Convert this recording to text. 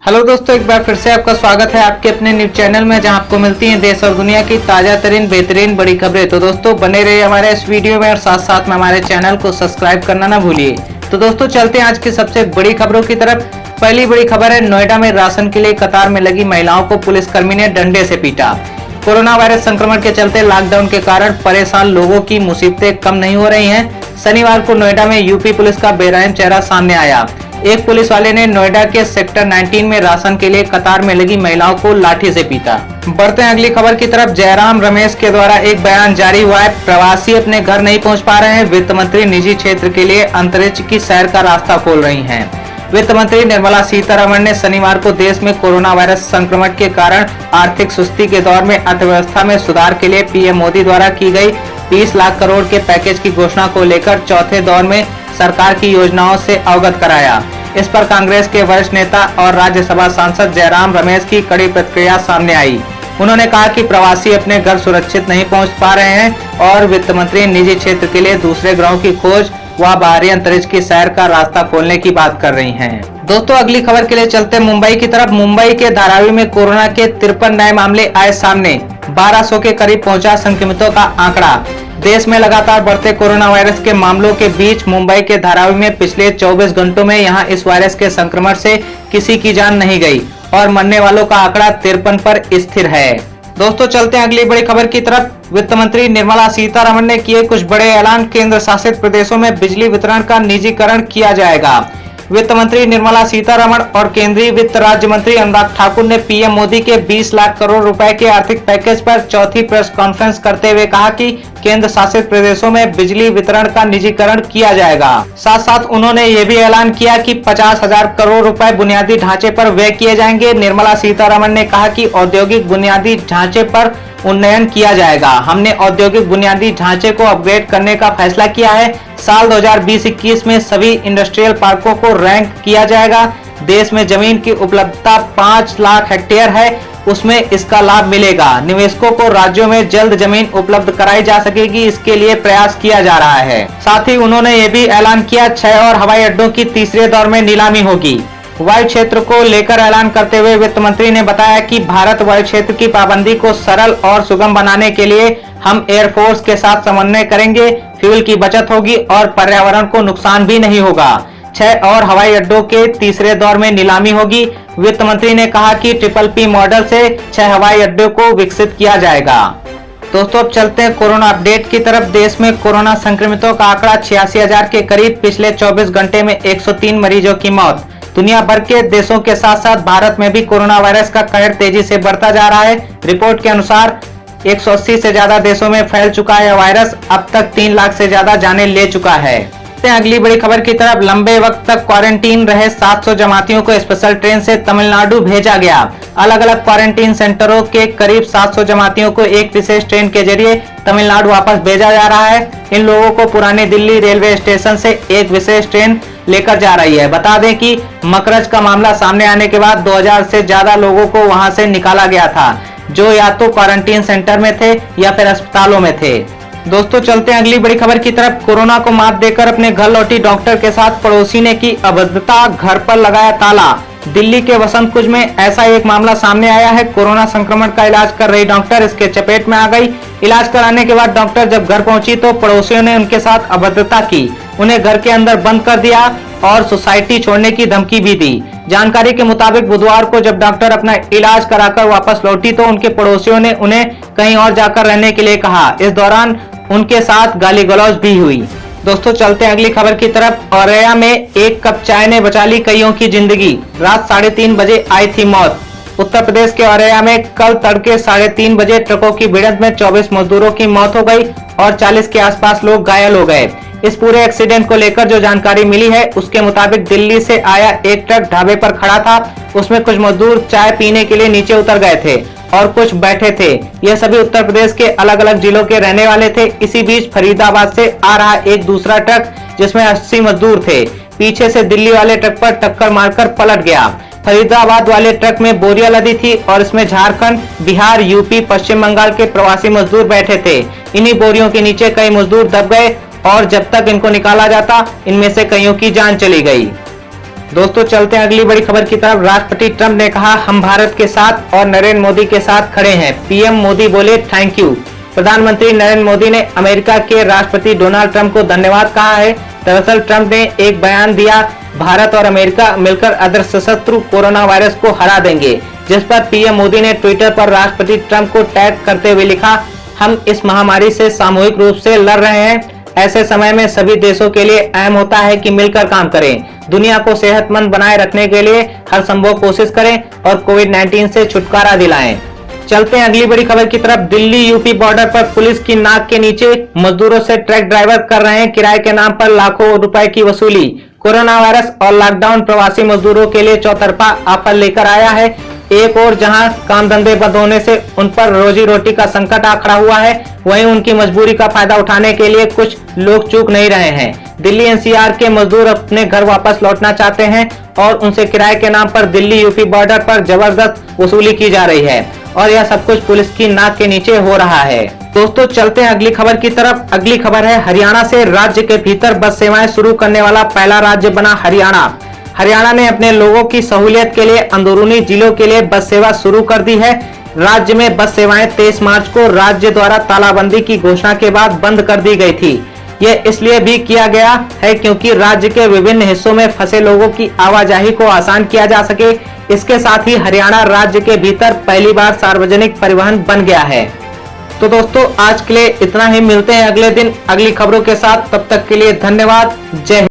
Hello दोस्तों, एक बार फिर से आपका स्वागत है आपके अपने न्यूज चैनल में, जहां आपको मिलती हैं देश और दुनिया की ताजा तरीन बेहतरीन बड़ी खबरें। तो दोस्तों बने रहिए हमारे इस वीडियो में और साथ साथ में हमारे चैनल को सब्सक्राइब करना ना भूलिए। तो दोस्तों चलते हैं आज की सबसे बड़ी खबरों की तरफ। पहली बड़ी खबर है, नोएडा में राशन के लिए कतार में लगी महिलाओं को पुलिसकर्मी ने डंडे से पीटा। कोरोना वायरस संक्रमण के चलते लॉकडाउन के कारण परेशान लोगों की मुसीबतें कम नहीं हो रही हैं। शनिवार को नोएडा में यूपी पुलिस का बेरहम चेहरा सामने आया। एक पुलिस वाले ने नोएडा के सेक्टर 19 में राशन के लिए कतार में लगी महिलाओं को लाठी से पीटा। बढ़ते हैं अगली खबर की तरफ। जयराम रमेश के द्वारा एक बयान जारी हुआ है, प्रवासी अपने घर नहीं पहुंच पा रहे हैं, वित्त मंत्री निजी क्षेत्र के लिए अंतरिक्ष की सैर का रास्ता खोल रही हैं। वित्त मंत्री निर्मला सीतारमण ने शनिवार को देश में कोरोना वायरस संक्रमण के कारण आर्थिक सुस्ती के दौर में अर्थव्यवस्था में सुधार के लिए पीएम मोदी द्वारा की गई 20 लाख करोड़ के पैकेज की घोषणा को लेकर चौथे दौर में सरकार की योजनाओं से अवगत कराया। इस पर कांग्रेस के वरिष्ठ नेता और राज्यसभा सांसद जयराम रमेश की कड़ी प्रतिक्रिया सामने आई। उन्होंने कहा कि प्रवासी अपने घर सुरक्षित नहीं पहुंच पा रहे हैं और वित्त मंत्री निजी क्षेत्र के लिए दूसरे ग्रहों की खोज व बाहरी अंतरिक्ष की सैर का रास्ता खोलने की बात कर रही हैं। दोस्तों अगली खबर के लिए चलते मुंबई की तरफ। मुंबई के धारावी में कोरोना के 53 नए मामले आए सामने। 1200 के करीब पहुंचा संक्रमितों का आंकड़ा। देश में लगातार बढ़ते कोरोना वायरस के मामलों के बीच मुंबई के धारावी में पिछले 24 घंटों में यहां इस वायरस के संक्रमण से किसी की जान नहीं गई और मरने वालों का आंकड़ा 53 पर स्थिर है। दोस्तों चलते हैं अगली बड़ी खबर की तरफ। वित्त मंत्री निर्मला सीतारमण ने किए कुछ बड़े ऐलान। केंद्र शासित प्रदेशों में बिजली वितरण का निजीकरण किया जाएगा। वित्त मंत्री निर्मला सीतारमण और केंद्रीय वित्त राज्य मंत्री अनुराग ठाकुर ने पीएम मोदी के 20 लाख करोड़ रुपए के आर्थिक पैकेज पर चौथी प्रेस कॉन्फ्रेंस करते हुए कहा कि केंद्र शासित प्रदेशों में बिजली वितरण का निजीकरण किया जाएगा। साथ साथ उन्होंने ये भी ऐलान किया कि 50,000 करोड़ रुपए बुनियादी ढांचे पर व्यय किए जाएंगे। निर्मला सीतारमण ने कहा कि औद्योगिक बुनियादी ढांचे पर उन्नयन किया जाएगा। हमने औद्योगिक बुनियादी ढांचे को अपग्रेड करने का फैसला किया है। साल 2020-21 में सभी इंडस्ट्रियल पार्कों को रैंक किया जाएगा। देश में जमीन की उपलब्धता 5 लाख हेक्टेयर है, उसमें इसका लाभ मिलेगा। निवेशकों को राज्यों में जल्द जमीन उपलब्ध कराई जा सकेगी, इसके लिए प्रयास किया जा रहा है। साथ ही उन्होंने ये भी ऐलान किया 6 और हवाई अड्डों की तीसरे दौर में नीलामी होगी। वायु क्षेत्र को लेकर ऐलान करते हुए वित्त मंत्री ने बताया कि भारत वायु क्षेत्र की पाबंदी को सरल और सुगम बनाने के लिए हम एयरफोर्स के साथ समन्वय करेंगे। फ्यूल की बचत होगी और पर्यावरण को नुकसान भी नहीं होगा। 6 और हवाई अड्डों के तीसरे दौर में नीलामी होगी। वित्त मंत्री ने कहा कि PPP मॉडल से 6 हवाई अड्डों को विकसित किया जाएगा। दोस्तों अब चलते हैं कोरोना अपडेट की तरफ। देश में कोरोना संक्रमितों का आंकड़ा 86,000 के करीब। पिछले 24 घंटे में 103 मरीजों की मौत। दुनिया भर के देशों के साथ साथ भारत में भी कोरोना वायरस का कहर तेजी से बढ़ता जा रहा है। रिपोर्ट के अनुसार 180 से ज्यादा देशों में फैल चुका है वायरस। अब तक 3 लाख से ज्यादा जानें ले चुका है। अगली बड़ी खबर की तरफ। लंबे वक्त तक क्वारंटीन रहे 700 जमातियों को स्पेशल ट्रेन से तमिलनाडु भेजा गया। अलग अलग क्वारंटीन सेंटरों के करीब 700 जमातियों को एक विशेष ट्रेन के जरिए तमिलनाडु वापस भेजा जा रहा है। इन लोगों को पुरानी दिल्ली रेलवे स्टेशन से एक विशेष ट्रेन लेकर जा रही है। बता दें कि मकरज का मामला सामने आने के बाद 2000 से ज्यादा लोगों को वहां से निकाला गया था, जो या तो क्वारंटीन सेंटर में थे या फिर अस्पतालों में थे। दोस्तों चलते हैं अगली बड़ी खबर की तरफ। कोरोना को मात देकर अपने घर लौटी डॉक्टर के साथ पड़ोसी ने की अभद्रता, घर पर लगाया ताला। दिल्ली के वसंत कुंज में ऐसा एक मामला सामने आया है। कोरोना संक्रमण का इलाज कर रही डॉक्टर इसके चपेट में आ गई। इलाज कराने के बाद डॉक्टर जब घर पहुंची तो पड़ोसियों ने उनके साथ अभद्रता की, उन्हें घर के अंदर बंद कर दिया और सोसाइटी छोड़ने की धमकी भी दी। जानकारी के मुताबिक बुधवार को जब डॉक्टर अपना इलाज कराकर वापस लौटी तो उनके पड़ोसियों ने उन्हें कहीं और जाकर रहने के लिए कहा। इस दौरान उनके साथ गाली गलौज भी हुई। दोस्तों चलते हैं अगली खबर की तरफ। औरैया में एक कप चाय ने बचा ली कईयों की जिंदगी। रात 3:30 बजे आई थी मौत। उत्तर प्रदेश के औरैया में कल तड़के 3:30 बजे ट्रकों की भिड़ंत में 24 मजदूरों की मौत हो गई और 40 के आसपास लोग घायल हो गए। इस पूरे एक्सीडेंट को लेकर जो जानकारी मिली है उसके मुताबिक दिल्ली से आया एक ट्रक ढाबे पर खड़ा था। उसमें कुछ मजदूर चाय पीने के लिए नीचे उतर गए थे और कुछ बैठे थे। यह सभी उत्तर प्रदेश के अलग अलग जिलों के रहने वाले थे। इसी बीच फरीदाबाद से आ रहा एक दूसरा ट्रक जिसमें 80 मजदूर थे, पीछे से दिल्ली वाले ट्रक पर टक्कर मारकर पलट गया। फरीदाबाद वाले ट्रक में बोरियां लदी थी और इसमें झारखंड, बिहार, यूपी, पश्चिम बंगाल के प्रवासी मजदूर बैठे थे। इन्हीं बोरियों के नीचे कई मजदूर दब गए और जब तक इनको निकाला जाता इनमें से कईयों की जान चली गई। दोस्तों चलते हैं अगली बड़ी खबर की तरफ। राष्ट्रपति ट्रंप ने कहा हम भारत के साथ और नरेंद्र मोदी के साथ खड़े हैं। पीएम मोदी बोले थैंक यू। प्रधानमंत्री नरेंद्र मोदी ने अमेरिका के राष्ट्रपति डोनाल्ड ट्रंप को धन्यवाद कहा है। दरअसल ट्रंप ने एक बयान दिया, भारत और अमेरिका मिलकर अदृश्य शत्रु कोरोना वायरस को हरा देंगे, जिस पर पीएम मोदी ने ट्विटर पर राष्ट्रपति ट्रंप को टैग करते हुए लिखा, हम इस महामारी से सामूहिक रूप से लड़ रहे हैं। ऐसे समय में सभी देशों के लिए अहम होता है कि मिलकर काम करें, दुनिया को सेहतमंद बनाए रखने के लिए हर संभव कोशिश करें और कोविड-19 से छुटकारा दिलाएं। चलते हैं अगली बड़ी खबर की तरफ। दिल्ली यूपी बॉर्डर पर पुलिस की नाक के नीचे मजदूरों से ट्रक ड्राइवर कर रहे हैं किराए के नाम पर लाखों रुपए की वसूली। कोरोना वायरस और लॉकडाउन प्रवासी मजदूरों के लिए चौतरफा ऑफर लेकर आया है। एक और जहां काम धंधे बंद होने से उन पर रोजी रोटी का संकट आ खड़ा हुआ है, वहीं उनकी मजबूरी का फायदा उठाने के लिए कुछ लोग चूक नहीं रहे हैं। दिल्ली एनसीआर के मजदूर अपने घर वापस लौटना चाहते हैं और उनसे किराए के नाम पर दिल्ली यूपी बॉर्डर पर जबरदस्त वसूली की जा रही है और यह सब कुछ पुलिस की नाक के नीचे हो रहा है। दोस्तों चलते हैं अगली खबर की तरफ। अगली खबर है हरियाणा से। राज्य के भीतर बस सेवाएं शुरू करने वाला पहला राज्य बना हरियाणा। हरियाणा ने अपने लोगों की सहूलियत के लिए अंदरूनी जिलों के लिए बस सेवा शुरू कर दी है। राज्य में बस सेवाएं 23 मार्च को राज्य द्वारा तालाबंदी की घोषणा के बाद बंद कर दी गई थी। यह इसलिए भी किया गया है क्योंकि राज्य के विभिन्न हिस्सों में फंसे लोगों की आवाजाही को आसान किया जा सके। इसके साथ ही हरियाणा राज्य के भीतर पहली बार सार्वजनिक परिवहन बन गया है। तो दोस्तों आज के लिए इतना ही, मिलते हैं अगले दिन अगली खबरों के साथ। तब तक के लिए धन्यवाद। जय हिंद।